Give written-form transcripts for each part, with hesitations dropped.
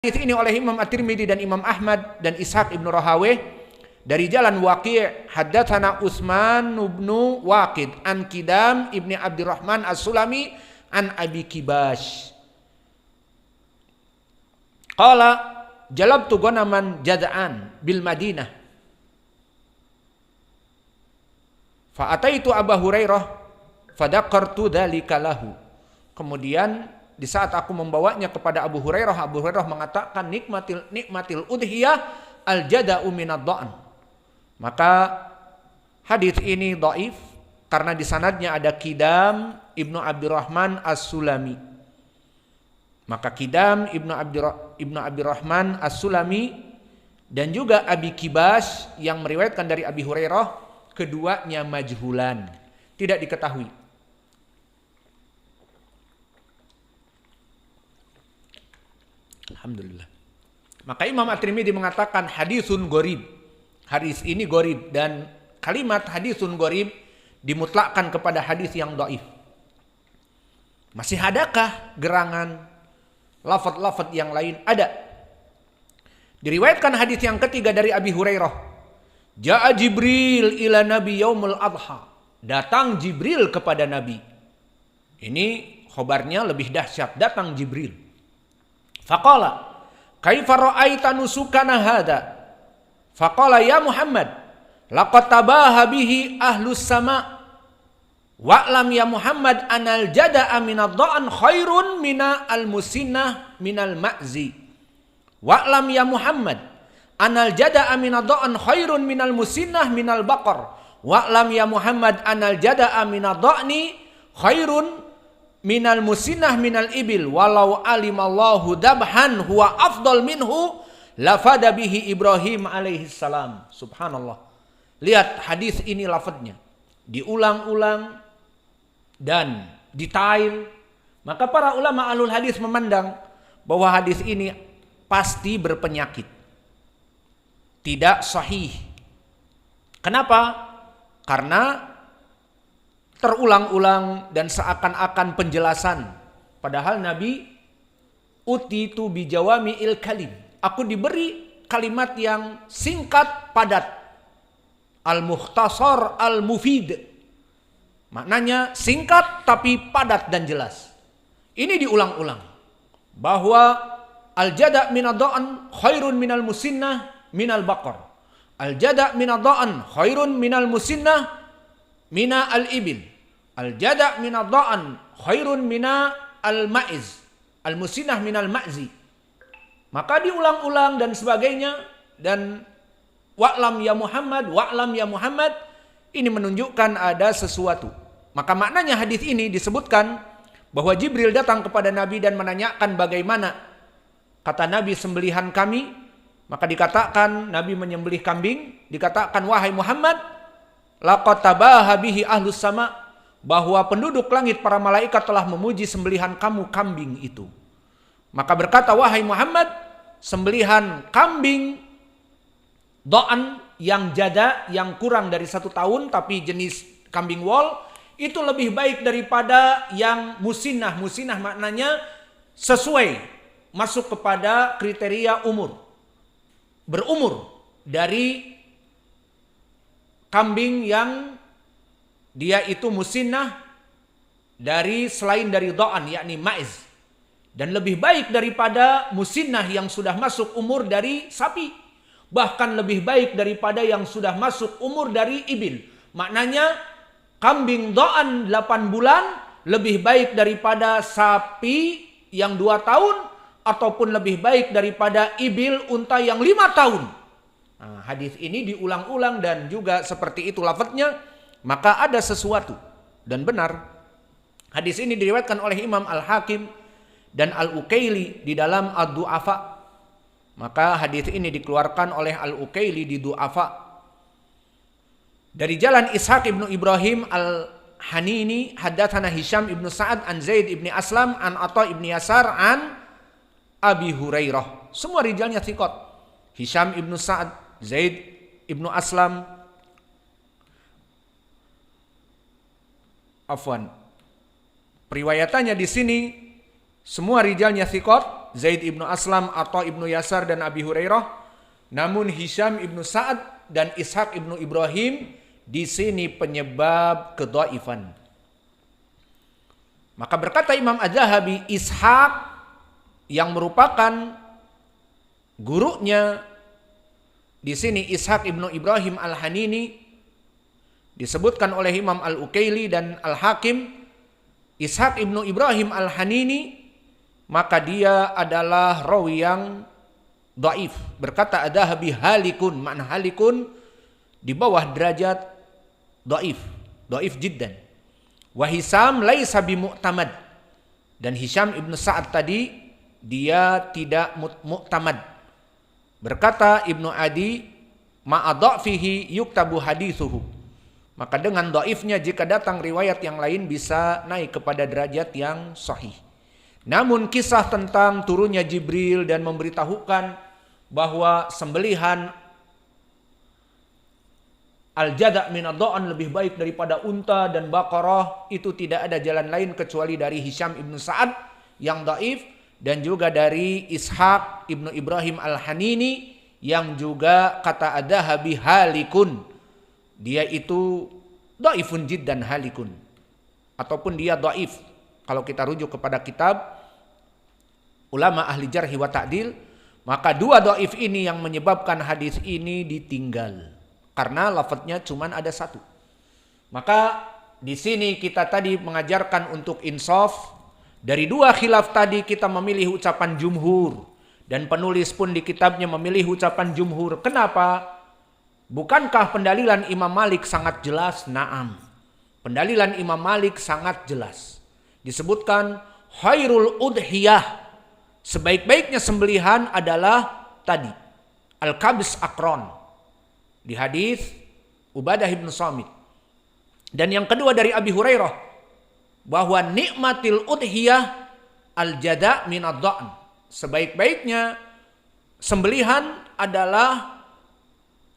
Hadis ini oleh Imam At-Tirmidzi dan Imam Ahmad dan Ishaq ibnu Rahawayh dari jalan Waqi', haddatsana Utsman bin Waqid an Kidam ibni Abdurrahman As-Sulami an Abi Kibash. Qala jalabtu ghanaman jad'an bil Madinah. Fa ataitu Abu Hurairah fadaqartu dzalika lahu. Kemudian di saat aku membawanya kepada Abu Hurairah mengatakan nikmatil udhiyah al-jada'u minad dha'n. Maka hadis ini dhaif karena di sanadnya ada Kidam ibnu Abdurrahman As-Sulami. Maka Kidam ibnu Abdurrahman As-Sulami dan juga Abi Kibas yang meriwayatkan dari Abi Hurairah, keduanya majhulan, tidak diketahui. Alhamdulillah. Maka Imam At-Tirmidzi mengatakan hadisun gharib. Hadis ini gharib, dan kalimat hadisun gharib dimutlakkan kepada hadis yang dhaif. Masih adakah gerangan lafaz-lafaz yang lain? Ada. Diriwayatkan hadis yang ketiga dari Abi Hurairah. Ja'a Jibril ila Nabi yaumul adha. Datang Jibril kepada Nabi. Ini khobarnya lebih dahsyat. Datang Jibril. Faqala kaifa ra'aita nusukana hadza? Faqala ya Muhammad laqad tabaha bihi ahlus sama wa'lam ya Muhammad anal jada'a minad dha'an khairun mina al musinnah minal ma'zi. Wa'lam ya Muhammad anal jada'a minad dha'an khairun minal musinnah minal baqar. Wa'lam ya Muhammad anal jada'a minad dha'ni khairun minal musinnah minal ibil walau alimallahu dabhan huwa afdal minhu lafada bihi Ibrahim alaihi salam. Subhanallah. Lihat hadis ini lafadznya diulang-ulang dan detail. Maka para ulama ahlul hadis memandang bahwa hadis ini pasti berpenyakit, tidak sahih. Kenapa? Karena terulang-ulang dan seakan-akan penjelasan. Padahal Nabi utitu bijawami'il kalim. Aku diberi kalimat yang singkat padat. Al-mukhtasar al-mufid. Maknanya singkat tapi padat dan jelas. Ini diulang-ulang. Bahwa al-jada' minad dha'an khairun minal musinnah minal baqar. Al-jada' minad dha'an khairun minal musinnah mina al-ibil. Al-jada' minad dha'an khairun mina al-ma'iz. Al-musinnah minal ma'zi. Maka diulang-ulang dan sebagainya. Dan wa'lam ya Muhammad. Ini menunjukkan ada sesuatu. Maka maknanya hadis ini disebutkan bahwa Jibril datang kepada Nabi dan menanyakan bagaimana kata Nabi sembelihan kami. Maka dikatakan Nabi menyembelih kambing. Dikatakan wahai Muhammad laqad tabaha bihi ahlus sama, bahwa penduduk langit para malaikat telah memuji sembelihan kamu kambing itu. Maka berkata wahai Muhammad, sembelihan kambing do'an yang jada, yang kurang dari 1 tahun tapi jenis kambing wol, itu lebih baik daripada yang musinnah. Musinnah maknanya sesuai, masuk kepada kriteria umur, berumur dari kambing yang dia itu musinnah dari selain dari do'an, yakni ma'iz. Dan lebih baik daripada musinnah yang sudah masuk umur dari sapi. Bahkan lebih baik daripada yang sudah masuk umur dari ibil. Maknanya kambing do'an 8 bulan lebih baik daripada sapi yang 2 tahun. Ataupun lebih baik daripada ibil unta yang 5 tahun. Nah, hadis ini diulang-ulang dan juga seperti itu lafadznya. Maka ada sesuatu dan benar. Hadis ini diriwayatkan oleh Imam Al-Hakim dan Al-Ukaili di dalam Ad-Du'afa. Maka hadis ini dikeluarkan oleh Al-Ukaili di Du'afa. Dari jalan Ishaq ibnu Ibrahim Al-Hanini, haddatsana Hisham ibnu Sa'ad an Zaid ibni Aslam an Atha ibni Yasar an Abi Hurairah. Semua rijalnya thiqat. Hisham ibnu Sa'ad, Zaid ibnu Aslam, periwayatannya di sini semua rijalnya thiqat, Zaid ibnu Aslam, Atha ibnu Yasar dan Abi Hurairah. Namun Hisham ibnu Sa'ad dan Ishaq ibnu Ibrahim di sini penyebab kedhaifan. Maka berkata Imam Az-Zahabi, Ishaq yang merupakan gurunya di sini Ishaq ibnu Ibrahim Al-Hanini disebutkan oleh Imam Al-Ukaili dan Al-Hakim. Ishaq ibnu Ibrahim Al-Hanini maka dia adalah rawi yang dhaif. Berkata Az-Zahabi halikun, makna halikun di bawah derajat dhaif, dhaif jiddan. Wa Hisham laisa bimu'tamad, dan Hisham ibnu Sa'ad tadi dia tidak mu'tamad. Berkata Ibnu Adi, ma'adhafihi yuktabu hadithuhu. Maka dengan dhaifnya jika datang riwayat yang lain bisa naik kepada derajat yang sahih. Namun kisah tentang turunnya Jibril dan memberitahukan bahwa sembelihan al-jada' min ad-da'an lebih baik daripada unta dan baqarah, itu tidak ada jalan lain kecuali dari Hisham ibnu Sa'ad yang dhaif dan juga dari Ishaq ibnu Ibrahim Al-Hanini yang juga kata Az-Zahabi halikun. Dia itu dhaifun jiddan halikun, ataupun dia dhaif kalau kita rujuk kepada kitab ulama ahli jarhi wa ta'dil. Maka dua dhaif ini yang menyebabkan hadis ini ditinggal karena lafadznya cuma ada satu. Maka di sini kita tadi mengajarkan untuk insaf. Dari dua khilaf tadi kita memilih ucapan jumhur, dan penulis pun di kitabnya memilih ucapan jumhur. Kenapa? Bukankah pendalilan Imam Malik sangat jelas? Naam. Pendalilan Imam Malik sangat jelas. Disebutkan khairul udhiyah, sebaik-baiknya sembelihan adalah tadi al-kabs akron di hadis Ubadah bin Samit. Dan yang kedua dari Abi Hurairah bahwa nikmatil udhiyah al-jada' min ad-da'n, sebaik-baiknya sembelihan adalah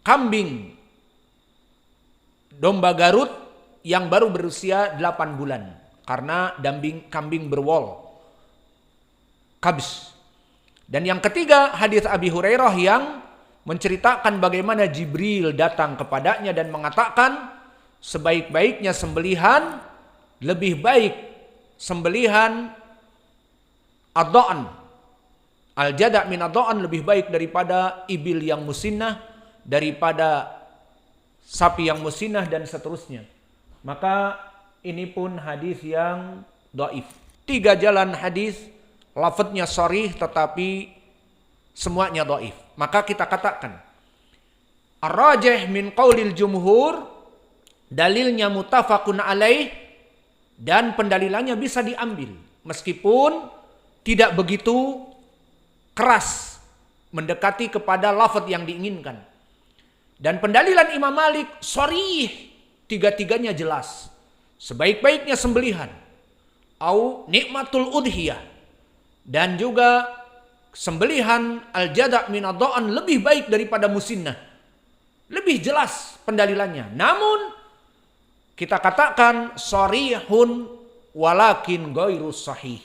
kambing domba Garut yang baru berusia 8 bulan karena kambing berwol, kabs. Dan yang ketiga hadis Abi Hurairah yang menceritakan bagaimana Jibril datang kepadanya dan mengatakan sebaik-baiknya sembelihan, lebih baik sembelihan ad-da'an, al-jada' min ad-da'an lebih baik daripada ibil yang musinnah, daripada sapi yang musinnah dan seterusnya. Maka ini pun hadis yang dhaif. 3 jalan hadis lafadznya sharih tetapi semuanya dhaif. Maka kita katakan ar-rajih min qaulil jumhur, dalilnya muttafaqun alaih dan pendalilannya bisa diambil meskipun tidak begitu keras mendekati kepada lafaz yang diinginkan. Dan pendalilan Imam Malik sharih, 3-tiganya jelas. Sebaik-baiknya sembelihan au nikmatul udhiyah, dan juga sembelihan al-jada' min ad-da'an lebih baik daripada musinnah. Lebih jelas pendalilannya. Namun kita katakan sharihun walakin ghairu sahih.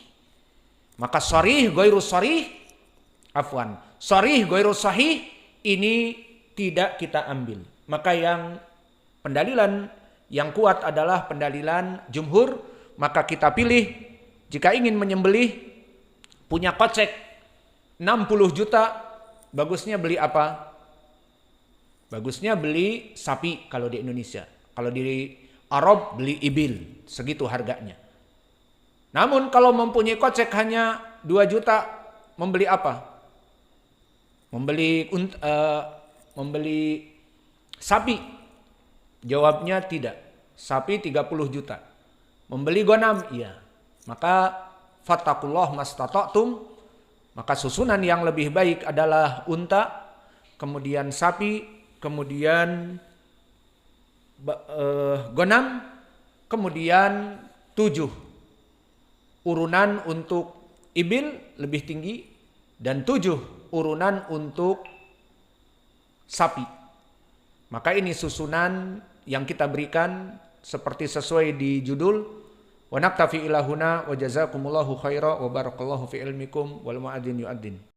Maka sharih ghairu sharih, sharih ghairu sahih ini tidak kita ambil. Maka yang pendalilan yang kuat adalah pendalilan jumhur. Maka kita pilih jika ingin menyembelih, punya kocek 60 juta, bagusnya beli apa? Bagusnya beli sapi kalau di Indonesia. Kalau di Arab beli ibil, segitu harganya. Namun kalau mempunyai kocek hanya 2 juta, membeli apa? Membeli sapi? Jawabnya tidak. Sapi 30 juta. Membeli ghanam? Iya. Maka fattakullah mastata'tum. Maka susunan yang lebih baik adalah unta, kemudian sapi, kemudian ghanam, kemudian 7 urunan untuk ibil lebih tinggi, dan 7 urunan untuk sapi. Maka ini susunan yang kita berikan seperti sesuai di judul, Wa naktafi ila huna wa jazakumullahu khaira wa barakallahu fi ilmikum wal muadzin yu'adzin.